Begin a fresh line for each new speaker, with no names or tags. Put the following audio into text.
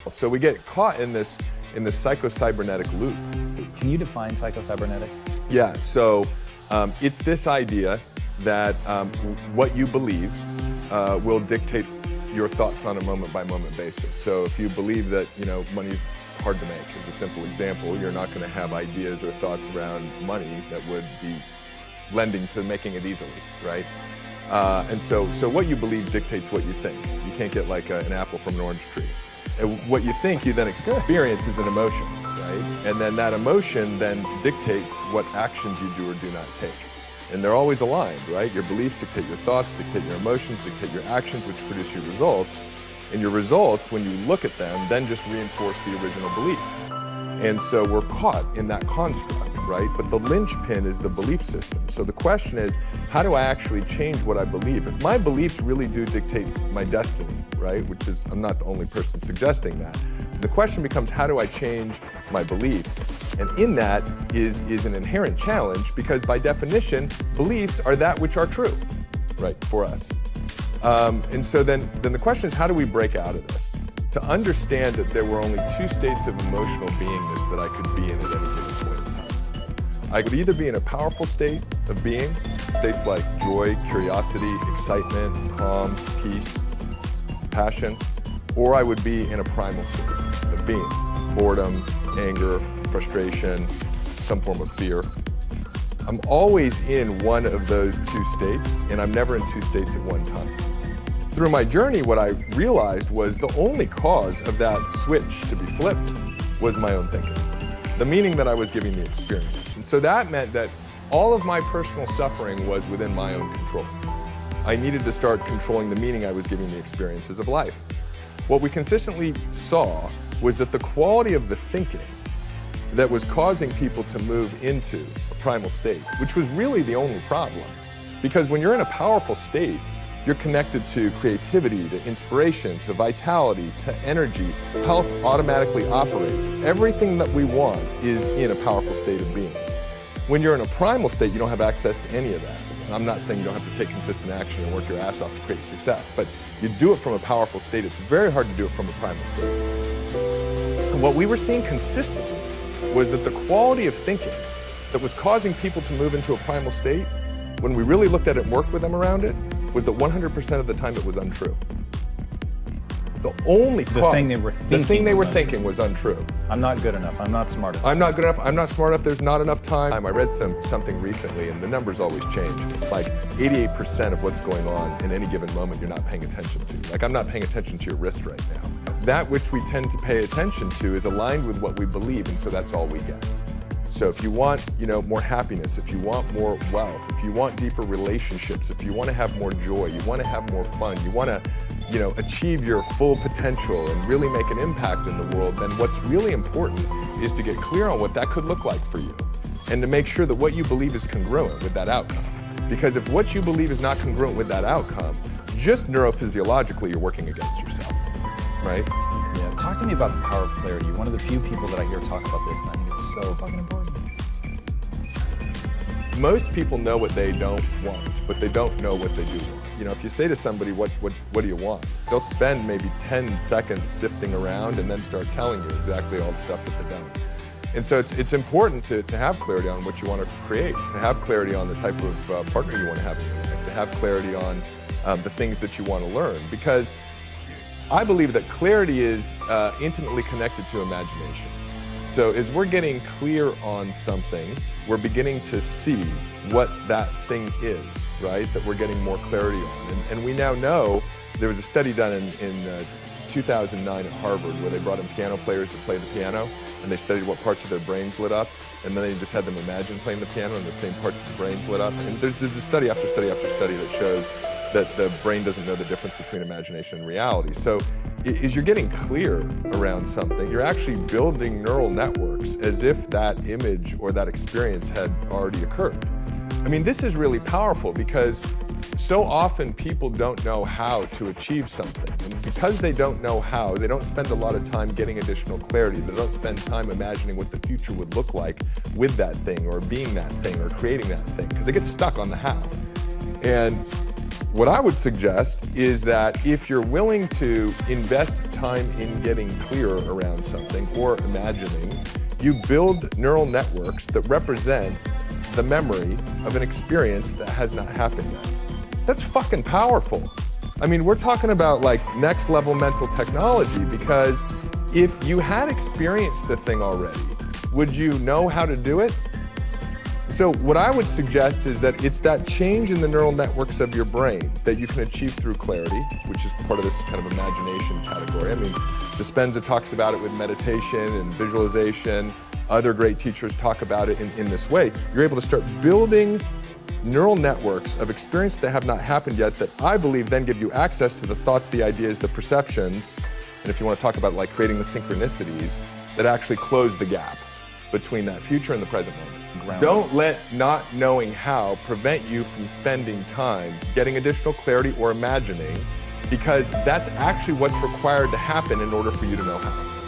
So we get caught in this psychocybernetic loop.
Can you define psychocybernetics?
Yeah, so it's this idea that what you believe will dictate your thoughts on a moment-by-moment basis. So if you believe that money's hard to make, as a simple example, you're not going to have ideas or thoughts around money that would be lending to making it easily, right? And so what you believe dictates what you think. You can't get like an apple from an orange tree. And what you think you then experience is an emotion, right? And then that emotion then dictates what actions you do or do not take. And they're always aligned, right? Your beliefs dictate your thoughts, dictate your emotions, dictate your actions, which produce your results. And your results, when you look at them, then just reinforce the original belief. And so we're caught in that construct, right? But the linchpin is the belief system. So the question is, how do I actually change what I believe? If my beliefs really do dictate my destiny, right? Which is, I'm not the only person suggesting that. The question becomes, how do I change my beliefs? And in that is an inherent challenge, because by definition, beliefs are that which are true, right, for us. And so then the question is, how do we break out of this? To understand that there were only two states of emotional beingness that I could be in at any given point in time. I could either be in a powerful state of being, states like joy, curiosity, excitement, calm, peace, passion, or I would be in a primal state of being, boredom, anger, frustration, some form of fear. I'm always in one of those two states, and I'm never in two states at one time. Through my journey, what I realized was the only cause of that switch to be flipped was my own thinking, the meaning that I was giving the experience. And so that meant that all of my personal suffering was within my own control. I needed to start controlling the meaning I was giving the experiences of life. What we consistently saw was that the quality of the thinking that was causing people to move into a primal state, which was really the only problem. Because when you're in a powerful state, you're connected to creativity, to inspiration, to vitality, to energy. Health automatically operates. Everything that we want is in a powerful state of being. When you're in a primal state, you don't have access to any of that. And I'm not saying you don't have to take consistent action and work your ass off to create success, but you do it from a powerful state. It's very hard to do it from a primal state. And what we were seeing consistently was that the quality of thinking that was causing people to move into a primal state, when we really looked at it and worked with them around it, was that 100% of the time it was untrue. The only cause, the thing they were thinking was untrue.
I'm not good enough, I'm not smart enough.
I'm not good enough, I'm not smart enough, there's not enough time. I read something recently, and the numbers always change. Like 88% of what's going on in any given moment you're not paying attention to. Like, I'm not paying attention to your wrist right now. That which we tend to pay attention to is aligned with what we believe, and so that's all we get. So if you want, more happiness, if you want more wealth, if you want deeper relationships, if you want to have more joy, you want to have more fun, you want to, achieve your full potential and really make an impact in the world, then what's really important is to get clear on what that could look like for you, and to make sure that what you believe is congruent with that outcome. Because if what you believe is not congruent with that outcome, just neurophysiologically you're working against yourself, right?
Yeah, talk to me about the power of clarity. You're one of the few people that I hear talk about this, and I think it's so fucking important.
Most people know what they don't want, but they don't know what they do want. If you say to somebody, what do you want? They'll spend maybe 10 seconds sifting around and then start telling you exactly all the stuff that they don't. And so it's important to have clarity on what you want to create, to have clarity on the type of partner you want to have in your life, to have clarity on the things that you want to learn. Because I believe that clarity is intimately connected to imagination. So as we're getting clear on something, we're beginning to see what that thing is, right? That we're getting more clarity on. And we now know, there was a study done in 2009 at Harvard where they brought in piano players to play the piano, and they studied what parts of their brains lit up, and then they just had them imagine playing the piano and the same parts of the brains lit up. And there's study after study after study that shows that the brain doesn't know the difference between imagination and reality. So as you're getting clear around something, you're actually building neural networks as if that image or that experience had already occurred. I mean, this is really powerful because so often people don't know how to achieve something. And because they don't know how, they don't spend a lot of time getting additional clarity. They don't spend time imagining what the future would look like with that thing or being that thing or creating that thing, because they get stuck on the how. And What I would suggest is that if you're willing to invest time in getting clearer around something or imagining, you build neural networks that represent the memory of an experience that has not happened yet. That's fucking powerful. I mean, we're talking about like next level mental technology, because if you had experienced the thing already, would you know how to do it? So what I would suggest is that it's that change in the neural networks of your brain that you can achieve through clarity, which is part of this kind of imagination category. I mean, Dispenza talks about it with meditation and visualization. Other great teachers talk about it in this way. You're able to start building neural networks of experience that have not happened yet that I believe then give you access to the thoughts, the ideas, the perceptions, and if you want to talk about like creating the synchronicities that actually close the gap between that future and the present moment. Don't let not knowing how prevent you from spending time getting additional clarity or imagining, because that's actually what's required to happen in order for you to know how.